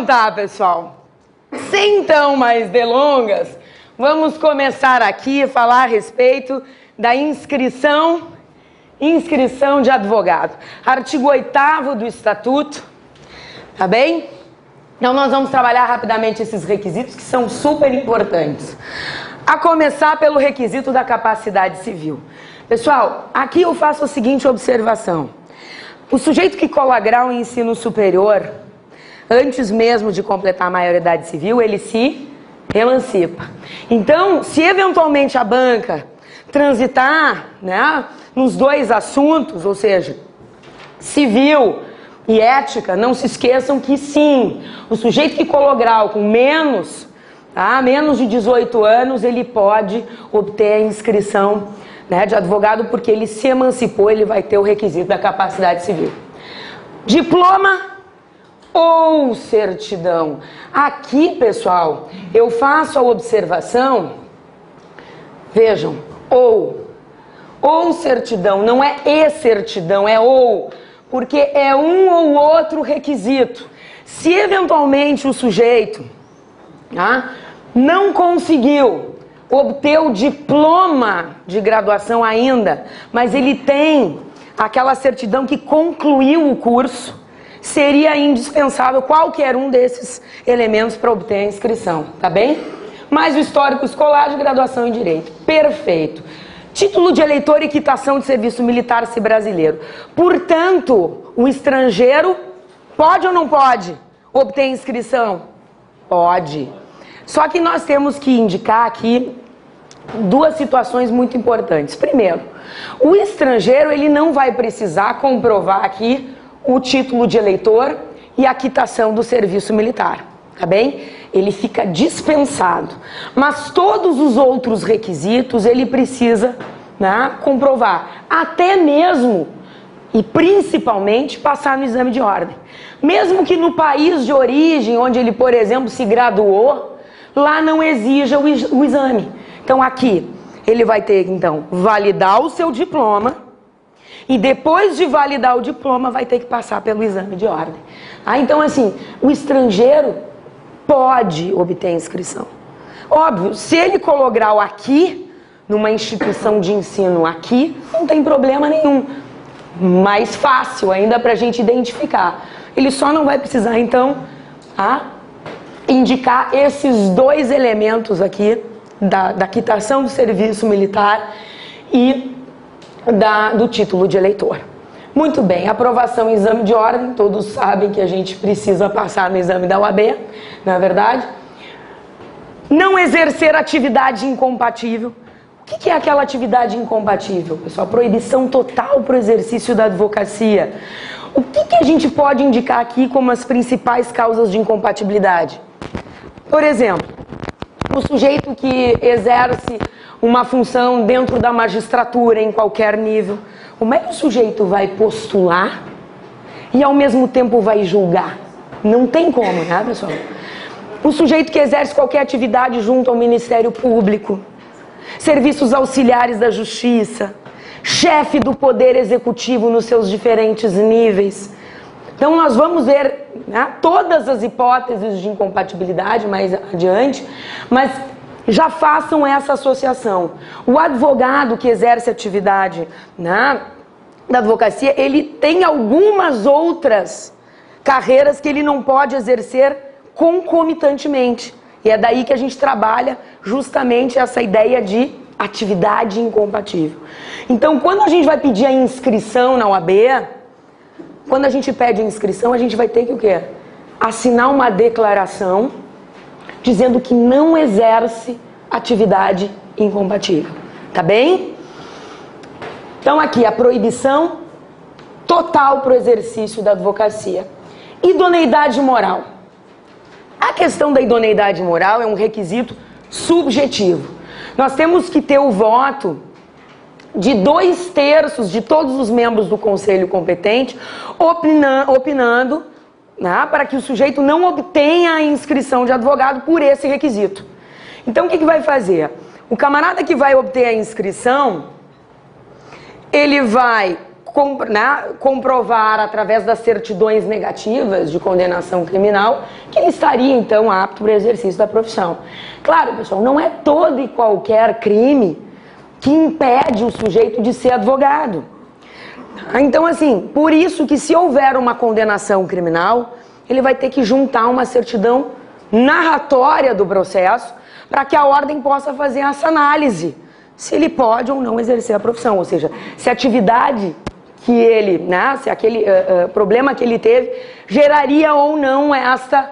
Então tá, pessoal. Sem tão mais delongas, vamos começar aqui a falar a respeito da inscrição de advogado. Artigo 8º do Estatuto, tá bem? Então nós vamos trabalhar rapidamente esses requisitos que são super importantes. A começar pelo requisito da capacidade civil. Pessoal, aqui eu faço a seguinte observação. O sujeito que cola grau em ensino superior, antes mesmo de completar a maioridade civil, ele se emancipa. Então, se eventualmente a banca transitar, né, nos dois assuntos, ou seja, civil e ética, não se esqueçam que sim, o sujeito que colou grau com menos de 18 anos, ele pode obter a inscrição, né, de advogado, porque ele se emancipou, ele vai ter o requisito da capacidade civil. Diploma ou certidão. Aqui, pessoal, eu faço a observação, vejam, ou certidão, não é e certidão, é ou, porque é um ou outro requisito. Se eventualmente o sujeito não conseguiu obter o diploma de graduação ainda, mas ele tem aquela certidão que concluiu o curso, seria indispensável qualquer um desses elementos para obter a inscrição, tá bem? Mais o histórico escolar de graduação em Direito. Perfeito. Título de eleitor e quitação de serviço militar se brasileiro. Portanto, o estrangeiro pode ou não pode obter inscrição? Pode. Só que nós temos que indicar aqui duas situações muito importantes. Primeiro, o estrangeiro ele não vai precisar comprovar aqui o título de eleitor e a quitação do serviço militar, tá bem? Ele fica dispensado. Mas todos os outros requisitos ele precisa, né, comprovar. Até mesmo e principalmente passar no exame de ordem. Mesmo que no país de origem, onde ele, por exemplo, se graduou, lá não exija o exame. Então aqui ele vai ter, então, validar o seu diploma e depois de validar o diploma vai ter que passar pelo exame de ordem. Então assim, o estrangeiro pode obter inscrição. Óbvio, se ele colou grau aqui, numa instituição de ensino aqui, não tem problema nenhum. Mais fácil ainda para a gente identificar. Ele só não vai precisar, então, indicar esses dois elementos aqui, da quitação do serviço militar e do título de eleitor. Muito bem, aprovação em exame de ordem, todos sabem que a gente precisa passar no exame da UAB, na verdade. Não exercer atividade incompatível. O que é aquela atividade incompatível, pessoal? Proibição total para o exercício da advocacia. O que a gente pode indicar aqui como as principais causas de incompatibilidade? Por exemplo, o sujeito que exerce uma função dentro da magistratura em qualquer nível, como é que o sujeito vai postular e ao mesmo tempo vai julgar? Não tem como, né, pessoal? O sujeito que exerce qualquer atividade junto ao Ministério Público, serviços auxiliares da Justiça, chefe do Poder Executivo nos seus diferentes níveis. Então nós vamos ver, né, todas as hipóteses de incompatibilidade mais adiante, mas já façam essa associação. O advogado que exerce atividade, né, da advocacia, ele tem algumas outras carreiras que ele não pode exercer concomitantemente. E é daí que a gente trabalha justamente essa ideia de atividade incompatível. Então, quando a gente vai pedir a inscrição na UAB, quando a gente pede a inscrição, a gente vai ter que o quê? Assinar uma declaração dizendo que não exerce atividade incompatível. Tá bem? Então aqui a proibição total para o exercício da advocacia. Idoneidade moral. A questão da idoneidade moral é um requisito subjetivo. Nós temos que ter o voto de 2/3 de todos os membros do conselho competente opinando, né, para que o sujeito não obtenha a inscrição de advogado por esse requisito. Então o que vai fazer? O camarada que vai obter a inscrição, ele vai comprovar através das certidões negativas de condenação criminal que ele estaria então apto para o exercício da profissão. Claro, pessoal, não é todo e qualquer crime que impede o sujeito de ser advogado. Então, assim, por isso que se houver uma condenação criminal, ele vai ter que juntar uma certidão narratória do processo para que a ordem possa fazer essa análise, se ele pode ou não exercer a profissão, ou seja, se a atividade que ele, se aquele problema que ele teve geraria ou não esta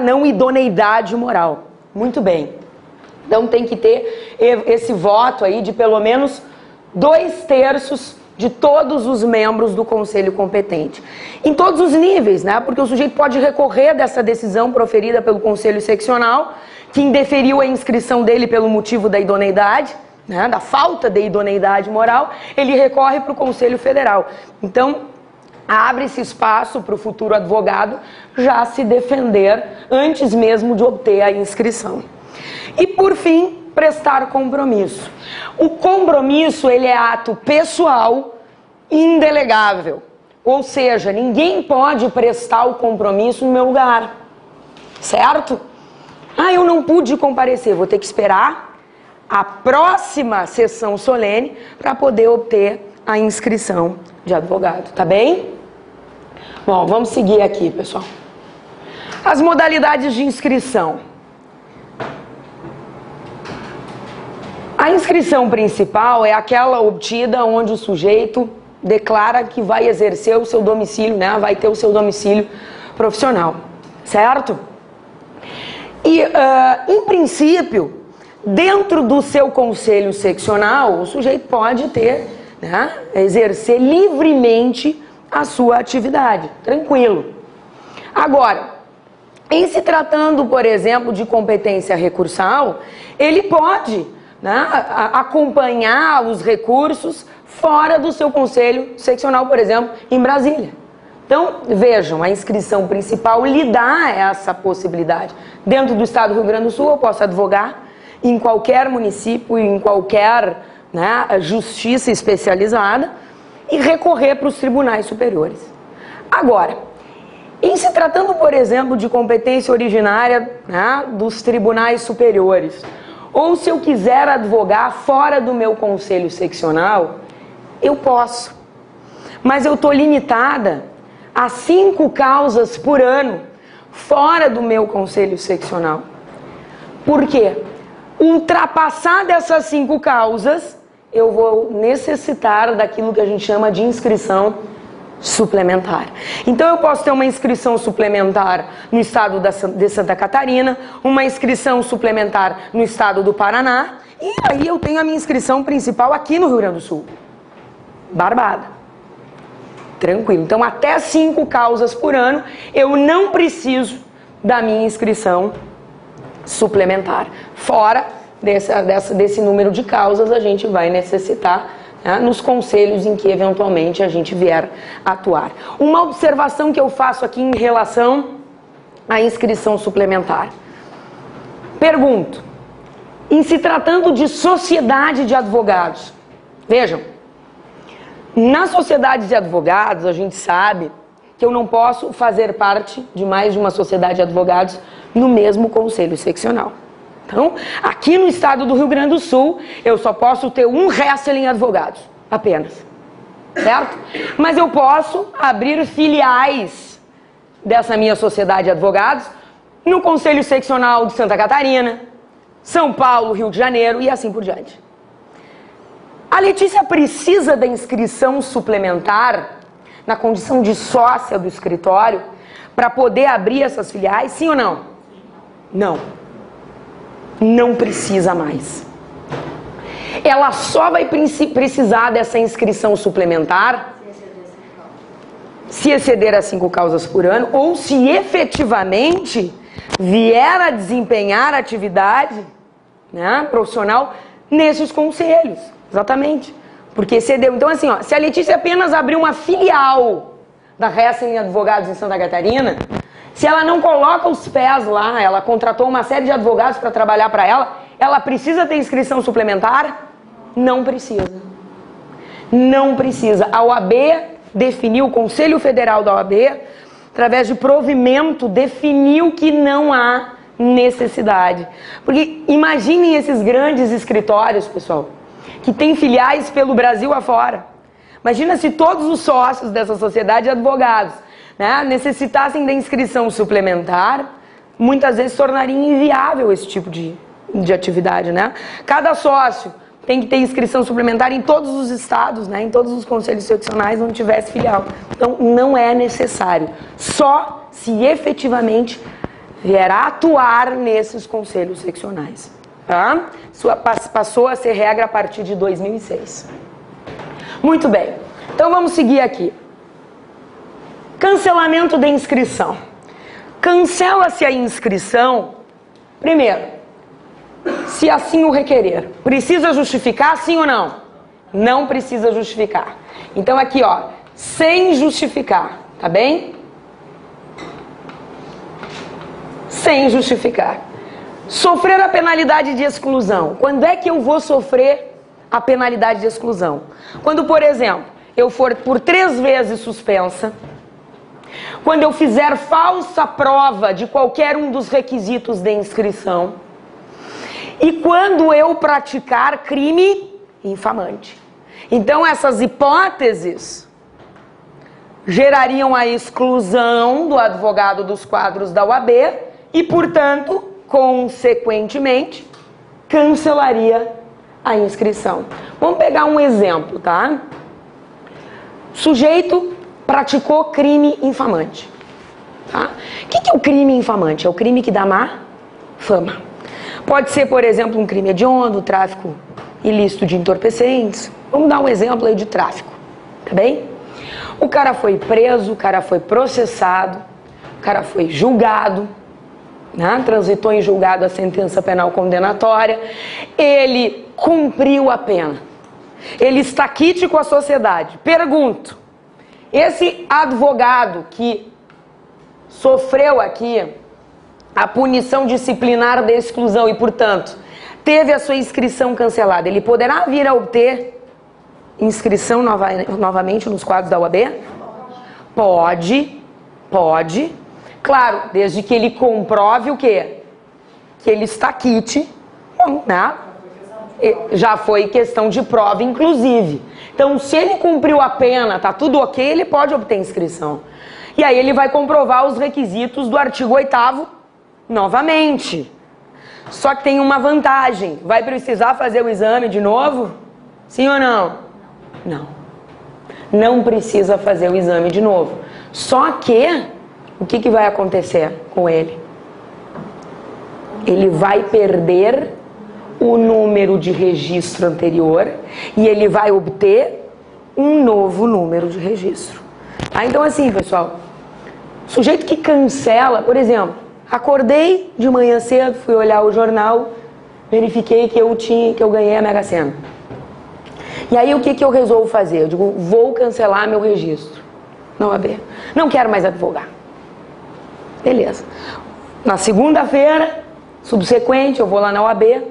não idoneidade moral. Muito bem. Então tem que ter esse voto aí de pelo menos 2/3 de todos os membros do conselho competente. Em todos os níveis, porque o sujeito pode recorrer dessa decisão proferida pelo conselho seccional, que indeferiu a inscrição dele pelo motivo da idoneidade, da falta de idoneidade moral, ele recorre para o Conselho Federal. Então, abre-se espaço para o futuro advogado já se defender antes mesmo de obter a inscrição. E, por fim, prestar compromisso. O compromisso, ele é ato pessoal indelegável. Ou seja, ninguém pode prestar o compromisso no meu lugar. Certo? Eu não pude comparecer, vou ter que esperar a próxima sessão solene para poder obter a inscrição de advogado, tá bem? Bom, vamos seguir aqui, pessoal. As modalidades de inscrição. A inscrição principal é aquela obtida onde o sujeito declara que vai exercer o seu domicílio, vai ter o seu domicílio profissional, certo? E, em princípio, dentro do seu conselho seccional, o sujeito pode exercer livremente a sua atividade, tranquilo. Agora, em se tratando, por exemplo, de competência recursal, ele pode acompanhar os recursos fora do seu conselho seccional, por exemplo, em Brasília. Então, vejam, a inscrição principal lhe dá essa possibilidade. Dentro do estado do Rio Grande do Sul, eu posso advogar em qualquer município, em qualquer justiça especializada e recorrer para os tribunais superiores. Agora, em se tratando, por exemplo, de competência originária dos tribunais superiores, ou se eu quiser advogar fora do meu conselho seccional, eu posso. Mas eu estou limitada a 5 causas por ano fora do meu conselho seccional. Por quê? Ultrapassar dessas 5 causas, eu vou necessitar daquilo que a gente chama de inscrição suplementar. Então eu posso ter uma inscrição suplementar no estado de Santa Catarina, uma inscrição suplementar no estado do Paraná, e aí eu tenho a minha inscrição principal aqui no Rio Grande do Sul. Barbada. Tranquilo. Então, até 5 causas por ano, eu não preciso da minha inscrição suplementar. Fora desse número de causas, a gente vai necessitar nos conselhos em que, eventualmente, a gente vier atuar. Uma observação que eu faço aqui em relação à inscrição suplementar. Pergunto, em se tratando de sociedade de advogados, vejam, na sociedade de advogados, a gente sabe que eu não posso fazer parte de mais de uma sociedade de advogados no mesmo conselho seccional. Então, aqui no estado do Rio Grande do Sul, eu só posso ter um Wrestling Advogados, apenas. Certo? Mas eu posso abrir filiais dessa minha sociedade de advogados no conselho seccional de Santa Catarina, São Paulo, Rio de Janeiro e assim por diante. A Letícia precisa da inscrição suplementar na condição de sócia do escritório para poder abrir essas filiais, sim ou não? Não. Não precisa mais. Ela só vai precisar dessa inscrição suplementar se exceder a 5 causas por ano ou se efetivamente vier a desempenhar atividade profissional nesses conselhos. Exatamente. Porque excedeu. Então, assim, se a Letícia apenas abrir uma filial da Wrestling Advogados em Santa Catarina, se ela não coloca os pés lá, ela contratou uma série de advogados para trabalhar para ela, ela precisa ter inscrição suplementar? Não precisa. Não precisa. A OAB definiu, o Conselho Federal da OAB, através de provimento, definiu que não há necessidade. Porque imaginem esses grandes escritórios, pessoal, que têm filiais pelo Brasil afora. Imagina se todos os sócios dessa sociedade de advogados, né, necessitassem da inscrição suplementar, muitas vezes tornaria inviável esse tipo de atividade, né? Cada sócio tem que ter inscrição suplementar em todos os estados, né, em todos os conselhos seccionais onde tivesse filial. Então, não é necessário. Só se efetivamente vier a atuar nesses conselhos seccionais. Tá? Isso passou a ser regra a partir de 2006. Muito bem. Então, vamos seguir aqui. Cancelamento da inscrição. Cancela-se a inscrição, primeiro, se assim o requerer. Precisa justificar, sim ou não? Não precisa justificar. Então aqui, ó, sem justificar, tá bem? Sem justificar. Sofrer a penalidade de exclusão. Quando é que eu vou sofrer a penalidade de exclusão? Quando, por exemplo, eu for por 3 vezes suspensa, quando eu fizer falsa prova de qualquer um dos requisitos de inscrição, e quando eu praticar crime infamante. Então, essas hipóteses gerariam a exclusão do advogado dos quadros da OAB e, portanto, consequentemente, cancelaria a inscrição. Vamos pegar um exemplo, tá? Sujeito praticou crime infamante. Tá? O que é o crime infamante? É o crime que dá má fama. Pode ser, por exemplo, um crime hediondo, tráfico ilícito de entorpecentes. Vamos dar um exemplo aí de tráfico, tá bem? O cara foi preso, o cara foi processado, o cara foi julgado, né? Transitou em julgado a sentença penal condenatória, ele cumpriu a pena, ele está quite com a sociedade. Pergunto, esse advogado que sofreu aqui a punição disciplinar de exclusão e, portanto, teve a sua inscrição cancelada, ele poderá vir a obter inscrição novamente nos quadros da OAB? Pode. Claro, desde que ele comprove o quê? Que ele está quite, né? Já foi questão de prova, inclusive. Então, se ele cumpriu a pena, tá tudo ok, ele pode obter inscrição. E aí ele vai comprovar os requisitos do artigo 8º novamente. Só que tem uma vantagem. Vai precisar fazer o exame de novo? Sim ou não? Não. Não precisa fazer o exame de novo. Só que, o que vai acontecer com ele? Ele vai perder o número de registro anterior e ele vai obter um novo número de registro. Ah, então assim, pessoal, sujeito que cancela, por exemplo, acordei de manhã cedo, fui olhar o jornal, verifiquei que eu ganhei a Mega Sena. E aí o que eu resolvo fazer? Eu digo, vou cancelar meu registro na OAB. Não quero mais advogar. Beleza. Na segunda-feira, subsequente, eu vou lá na OAB,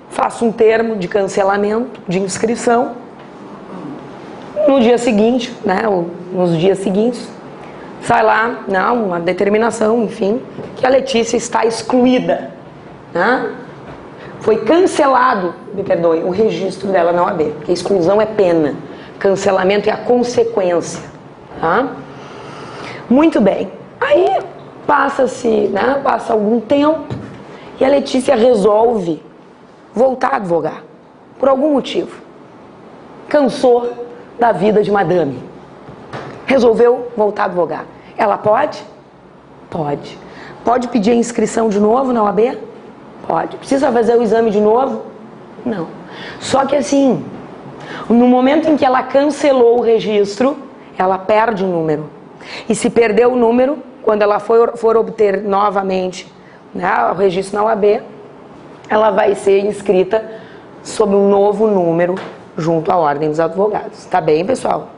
faço um termo de cancelamento de inscrição. No dia seguinte, né, ou nos dias seguintes, sai lá, não, uma determinação, enfim, que a Letícia está excluída, né? Foi cancelado, me perdoe, o registro dela na OAB, porque exclusão é pena, cancelamento é a consequência, tá? Muito bem, aí passa-se, né, passa algum tempo e a Letícia resolve voltar a advogar, por algum motivo. Cansou da vida de madame, resolveu voltar a advogar. Ela pode? Pode. Pode pedir a inscrição de novo na OAB? Pode. Precisa fazer o exame de novo? Não. Só que assim, no momento em que ela cancelou o registro, ela perde o número. E se perder o número, quando ela for obter novamente, né, o registro na OAB, ela vai ser inscrita sob um novo número junto à Ordem dos Advogados. Tá bem, pessoal?